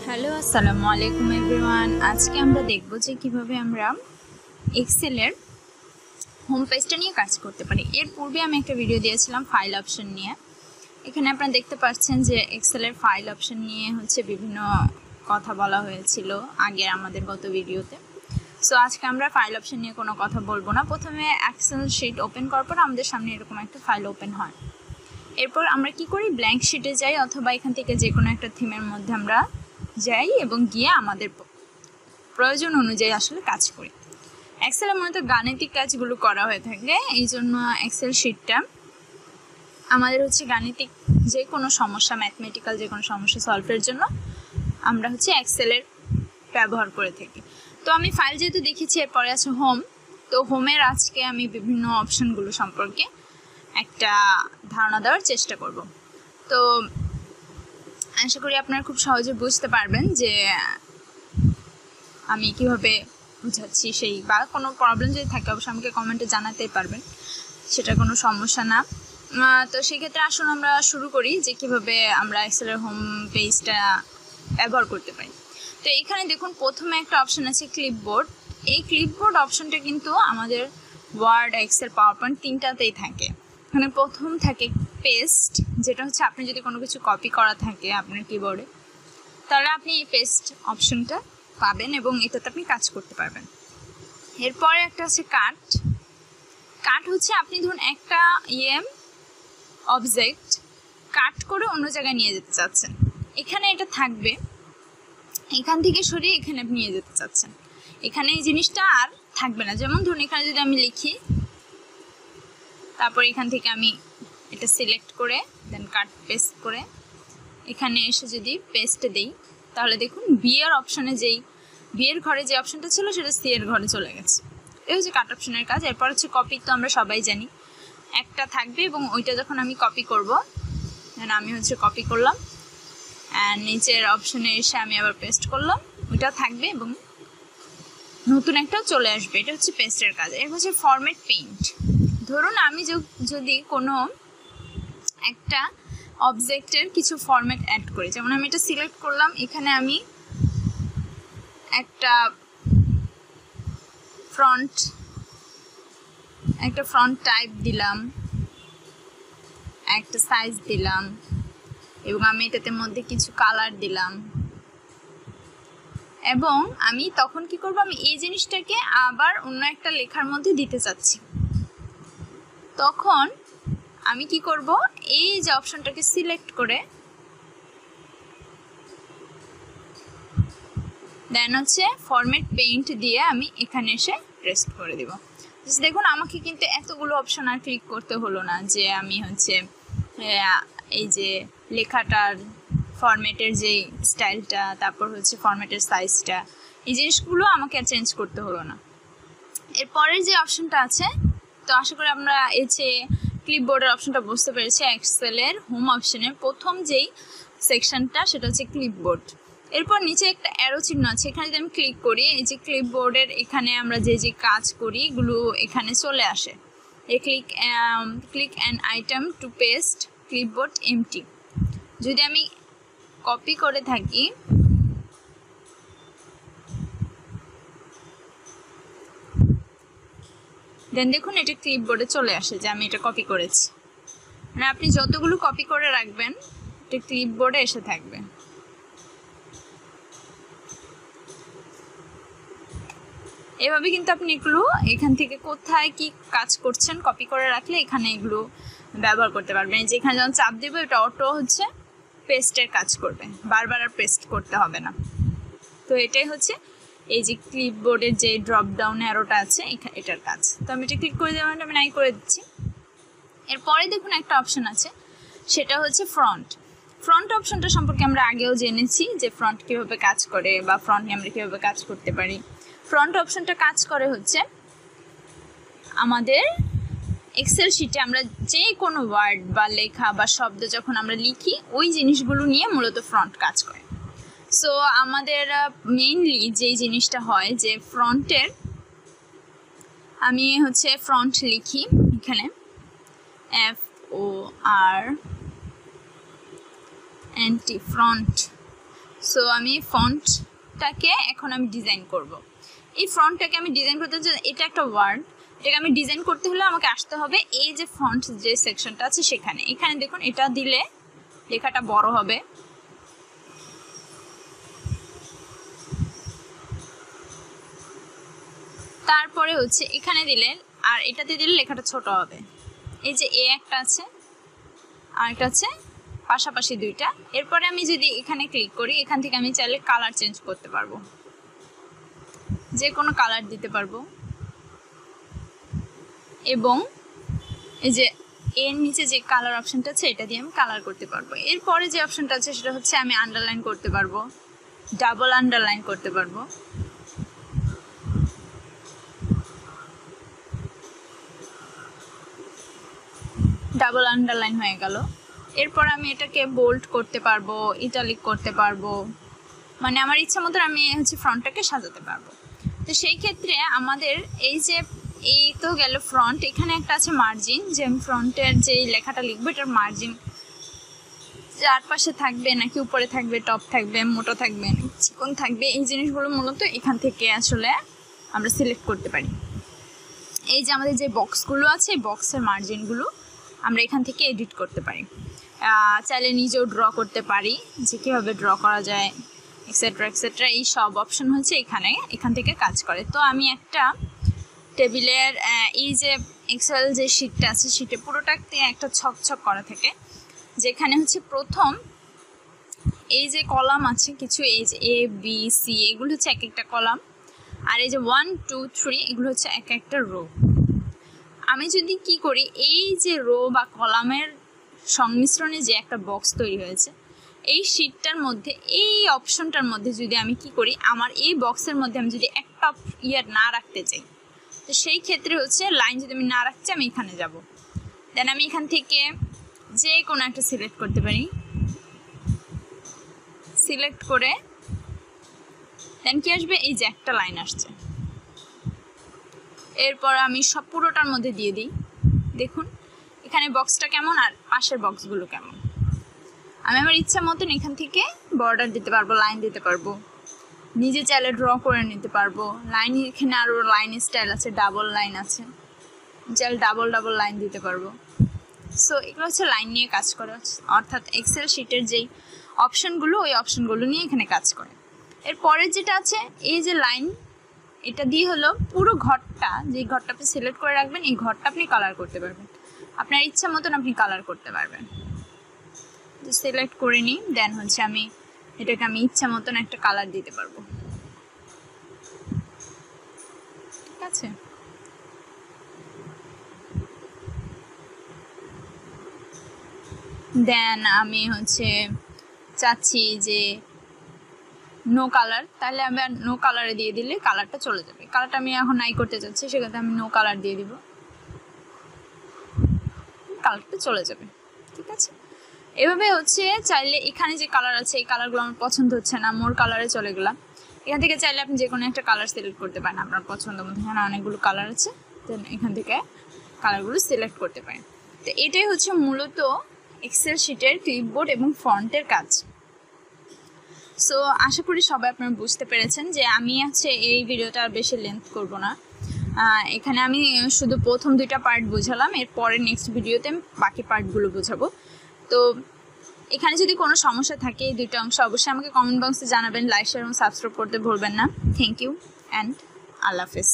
Hello আসসালামু আলাইকুম everyone. আজকে আমরা দেখব যে কিভাবে আমরা এক্সেলের হোম পেজটা নিয়ে কাজ করতে পারি। এর পূর্বে আমি একটা ভিডিও দিয়েছিলাম ফাইল অপশন নিয়ে। এখানে আপনারা দেখতে পাচ্ছেন যে এক্সেলের ফাইল অপশন নিয়ে বিভিন্ন কথা বলা হয়েছিল আগে আমাদের গত ভিডিওতে। সো আজকে আমরা ফাইল অপশন নিয়ে কোনো কথা বলবো না। প্রথমে এক্সেল শিট ওপেন করার পর আমাদের সামনে এরকম একটা ফাইল ওপেন হয়। এরপর আমরা কি করি, ব্ল্যাঙ্ক শিটে যাই অথবা এখান থেকে যে কোনো একটা থিমের মধ্যে আমরা যাই এবং গিয়ে আমাদের প্রয়োজন অনুযায়ী আসলে কাজ করি। এক্সেলে মূলত গাণিতিক কাজগুলো করা হয়ে থাকে, এই জন্য এক্সেল শিটটা আমাদের গাণিতিক যে কোনো সমস্যা, ম্যাথমেটিক্যাল যে কোনো সমস্যা সলভের জন্য আমরা এক্সেলের ব্যবহার করে থাকি। তো আমি ফাইল যেহেতু দেখেছি, এরপরে আছে হোম। তো হোমের আজকে আমি বিভিন্ন অপশনগুলো সম্পর্কে একটা ধারণা দেওয়ার চেষ্টা করব। তো আশা করি আপনারা খুব সহজে বুঝতে পারবেন যে আমি কিভাবে বুঝাচ্ছি। সেই বা কোনো প্রবলেম যদি থাকে অবশ্যই আমাকে কমেন্টে জানাতেই পারবেন, সেটা কোনো সমস্যা না। তো সেক্ষেত্রে আসুন আমরা শুরু করি যে কিভাবে আমরা এক্সেলের হোম পেজটা ব্যবহার করতে পারি। তো এখানে দেখুন প্রথমে একটা অপশন আছে ক্লিপবোর্ড। এই ক্লিপবোর্ড অপশনটা কিন্তু আমাদের ওয়ার্ড, এক্সেল, পাওয়ার পয়েন্ট তিনটাতেই থাকে। এখানে প্রথম থাকে পেস্ট, যেটা আপনি যদি কোনো কিছু কপি করা থাকে আপনার কিবোর্ডে, তাহলে আপনি এই পেস্ট অপশনটা পাবেন এবং এটাতে আপনি কাজ করতে পারবেন। এরপরে একটা আছে কাট। কাট আপনি ধরুন একটা অবজেক্ট কাট করে অন্য জায়গায় নিয়ে যেতে চাচ্ছেন, এখানে এটা থাকবে, এখান থেকে সরিয়ে এখানে আপনি নিয়ে যেতে চাচ্ছেন, এখানে এই জিনিসটা আর থাকবে না। যেমন ধরুন এখানে যদি আমি লিখি, তারপর এখান থেকে আমি এটা সিলেক্ট করে দেন কাট পেস্ট করে এখানে এসে যদি পেস্ট দেই, তাহলে দেখুন বি এর অপশনে বি এর ঘরে যে অপশনটা ছিল সেটা সি এর ঘরে চলে গেছে। এই কাট অপশনের কাজ। এরপর কপি। তো আমরা সবাই জানি একটা থাকবে এবং ওইটা যখন আমি কপি করব, দেন আমি কপি করলাম, অ্যান্ড নিচের অপশনে এসে আমি আবার পেস্ট করলাম, ওইটা থাকবে এবং নতুন একটাও চলে আসবে। এটা পেস্টের কাজ। এর ফরম্যাট পেইন্ট। ধরুন আমি যদি কোনো একটা অবজেক্টের কিছু ফরম্যাট অ্যাড করি, যেমন আমি এটা সিলেক্ট করলাম, এখানে আমি একটা ফ্রন্ট টাইপ দিলাম, একটা সাইজ দিলাম এবং আমি এটাতে মধ্যে কিছু কালার দিলাম, এবং আমি তখন কি করব, আমি এই জিনিসটাকে আবার অন্য একটা লেখার মধ্যে দিতে চাচ্ছি, তখন আমি কি করব, এই যে অপশনটাকে সিলেক্ট করে দেন ফরম্যাট পেইন্ট দিয়ে আমি এখানে এসে পেস্ট করে দেব। দেখুন আমাকে কিন্তু এতগুলো অপশন আর ক্লিক করতে হলো না, যে আমি এই যে লেখাটার ফরম্যাটের যে স্টাইলটা, তারপর ফরম্যাটের সাইজটা, এই জিনিসগুলো আমাকে আর চেঞ্জ করতে হলো না। এরপরের যে অপশনটা আছে, তো আশা করি আমরা ক্লিপবোর্ডের অপশনটা বুঝতে পেরেছি। এক্সেলের হোম অপশনের প্রথম যেই সেকশনটা সেটা ক্লিপবোর্ড। এরপর নিচে একটা অ্যারো চিহ্ন আছে, এখানে যদি আমি ক্লিক করি, এই যে ক্লিপবোর্ডের এখানে আমরা যে কাজ করি এগুলো এখানে চলে আসে। এই click an item to paste clipboard empty. যদি আমি কপি করে থাকি, দেন দেখুন এটা ক্লিপবোর্ডে চলে আসে যে আমি এটা কপি করেছি। মানে আপনি যতগুলো কপি করে রাখবেন এটা ক্লিপবোর্ডে এসে থাকবে। এভাবে কিন্তু আপনি এগুলো এখান থেকে কোথায় কি কাজ করছেন কপি করে রাখলে এখানে এগুলো ব্যবহার করতে পারবেন। যেখানে যখন চাপ দেবে এটা অটো পেস্টের কাজ করবে, বারবার আর পেস্ট করতে হবে না। তো এটাই এই যে ক্লিপবোর্ডের যে ড্রপ ডাউন অ্যারোটা আছে এটার কাজ। তো আমি এটা ক্লিক করে দেওয়া, আমি নাই করে দিচ্ছি। এরপরে দেখুন একটা অপশন আছে, সেটা ফ্রন্ট অপশনটা সম্পর্কে আমরা আগেও জেনেছি যে ফ্রন্ট কীভাবে কাজ করে বা ফ্রন্ট নিয়ে আমরা কীভাবে কাজ করতে পারি। ফ্রন্ট অপশনটা কাজ করে আমাদের এক্সেল শিটে আমরা যে কোনো ওয়ার্ড বা লেখা বা শব্দ যখন আমরা লিখি ওই জিনিসগুলো নিয়ে মূলত ফ্রন্ট কাজ করে। সো আমাদের মেইনলি যেই জিনিসটা হয় যে ফ্রন্টের, আমি ফ্রন্ট লিখি এখানে FORNT ফ্রন্ট। সো আমি ফন্টটাকে এখন আমি ডিজাইন করব। এই ফন্টটাকে আমি ডিজাইন করতে চাই, এটা একটা ওয়ার্ড, এটাকে আমি ডিজাইন করতে হলে আমাকে আসতে হবে এই যে ফন্ট যে সেকশনটা আছে সেখানে। এখানে দেখুন এটা দিলে লেখাটা বড় হবে, তারপরে হচ্ছে এখানে দিলে আর এটাতে দিলে লেখাটা ছোট হবে। এই যে এ একটা আছে আর একটা আছে পাশাপাশি দুইটা। এরপরে আমি যদি এখানে ক্লিক করি, এখান থেকে আমি চাইলে কালার চেঞ্জ করতে পারবো, যে কোনো কালার দিতে পারবো। এবং এই যে এর নিচে যে কালার অপশনটা আছে এটা দিয়ে আমি কালার করতে পারবো। এরপরে যে অপশনটা আছে সেটা হচ্ছে আমি আন্ডারলাইন করতে পারবো, ডাবল আন্ডারলাইন করতে পারবো। ডাবল আন্ডারলাইন হয়ে গেল। এরপর আমি এটাকে বোল্ড করতে পারবো, ইটালিক করতে পারবো, মানে আমার ইচ্ছা মতো আমি হচ্ছে ফ্রন্টটাকে সাজাতে পারবো। তো সেই ক্ষেত্রে আমাদের এই যে এই তো গেল ফ্রন্ট, এখানে একটা আছে মার্জিন, যে আমি ফ্রন্টের যে লেখাটা লিখবো এটার মার্জিন চারপাশে থাকবে নাকি উপরে থাকবে, টপ থাকবে, মোটা থাকবে, চিকন থাকবে, এই জিনিসগুলো মূলত এখান থেকে আসলে আমরা সিলেক্ট করতে পারি। এই যে আমাদের যে বক্সগুলো আছে এই বক্সের মার্জিনগুলো আমরা এখান থেকে এডিট করতে পারি। চাইলে নিজেও ড্র করতে পারি, যে কীভাবে ড্র করা যায় এক্সেট্রা এক্সেট্রা, এই সব অপশন হচ্ছে এখান থেকে কাজ করে। তো আমি একটা টেবিলের এই যে এক্সেল যে শিটটা আছে শিটে পুরোটাতে একটা ছক করা থাকে, যেখানে হচ্ছে প্রথম এই যে কলাম আছে কিছু, এই যে এ বি সি এগুলো হচ্ছে এক একটা কলাম, আর এই যে 1 2 3 এগুলো হচ্ছে এক একটা রো। আমি যদি কি করি, এই যে রো বা কলামের সংমিশ্রণে যে একটা বক্স তৈরি হয়েছে এই শিটটার মধ্যে, এই অপশনটার মধ্যে যদি আমি কি করি, আমার এই বক্সের মধ্যে আমি যদি একটা না রাখতে চাই, তো সেই ক্ষেত্রে হচ্ছে লাইন যদি আমি না রাখছি আমি এখানে যাব, দেন আমি এখান থেকে যে কোনো একটা সিলেক্ট করতে পারি, সিলেক্ট করে দেন কি আসবে, এই যে একটা লাইন আসছে। এরপর আমি সব পুরোটার মধ্যে দিয়ে দিই, দেখুন এখানে বক্সটা কেমন আর পাশের বক্সগুলো কেমন। আমি আমার ইচ্ছা মতন এখান থেকে বর্ডার দিতে পারবো, লাইন দিতে পারবো, নিজে চাইলে ড্র করে নিতে পারবো। লাইন এখানে আরও লাইন স্টাইল আছে, ডাবল লাইন আছে, চাইলে ডাবল লাইন দিতে পারবো। সো এগুলো হচ্ছে লাইন নিয়ে কাজ করে, অর্থাৎ এক্সেল শিটের যেই অপশনগুলো ওই অপশনগুলো নিয়ে এখানে কাজ করে। এরপরের যেটা আছে এই যে লাইন, এটা দিয়ে হলো পুরো ঘরটা, যে ঘরটা আপনি সিলেক্ট করে রাখবেন এই ঘরটা আপনি কালার করতে পারবেন, আপনার ইচ্ছা মতন আপনি কালার করতে পারবেন। সিলেক্ট করে নিই, দেন হচ্ছে আমি এটাকে আমি ইচ্ছা মতন একটা কালার দিতে পারবো, ঠিক আছে। দেন আমি হচ্ছে চাচ্ছি যে নো কালার, তাহলে আমি আর নো কালারে দিয়ে দিলে কালারটা চলে যাবে। কালারটা আমি এখন নাই করতে চাচ্ছি, সেক্ষেত্রে আমি নো কালার দিয়ে দিব, কালারটা চলে যাবে, ঠিক আছে। এভাবে হচ্ছে চাইলে এখানে যে কালার আছে এই কালারগুলো আমার পছন্দ হচ্ছে না, মোর কালারে চলে গেলাম, এখান থেকে চাইলে আপনি যে কোনো একটা কালার সিলেক্ট করতে পারেন আপনার পছন্দ মতো। এখানে অনেকগুলো কালার আছে, দেন এখান থেকে কালারগুলো সিলেক্ট করতে পারেন। তো এটাই হচ্ছে মূলত এক্সেল শিটের ক্লিপবোর্ড এবং ফন্টের কাজ। সো আশা করি সবাই আপনারা বুঝতে পেরেছেন যে আমি আছে এই ভিডিওটা আর বেশি লেন্থ করব না, এখানে আমি শুধু প্রথম দুইটা পার্ট বোঝালাম, এরপরে নেক্সট ভিডিওতে আমি বাকি পার্টগুলো বোঝাবো। তো এখানে যদি কোনো সমস্যা থাকে এই দুইটা অংশ অবশ্যই আমাকে কমেন্ট বক্সে জানাবেন, লাইক শেয়ার এবং সাবস্ক্রাইব করতে ভুলবেন না। থ্যাংক ইউ অ্যান্ড আল্লাহ হাফেজ।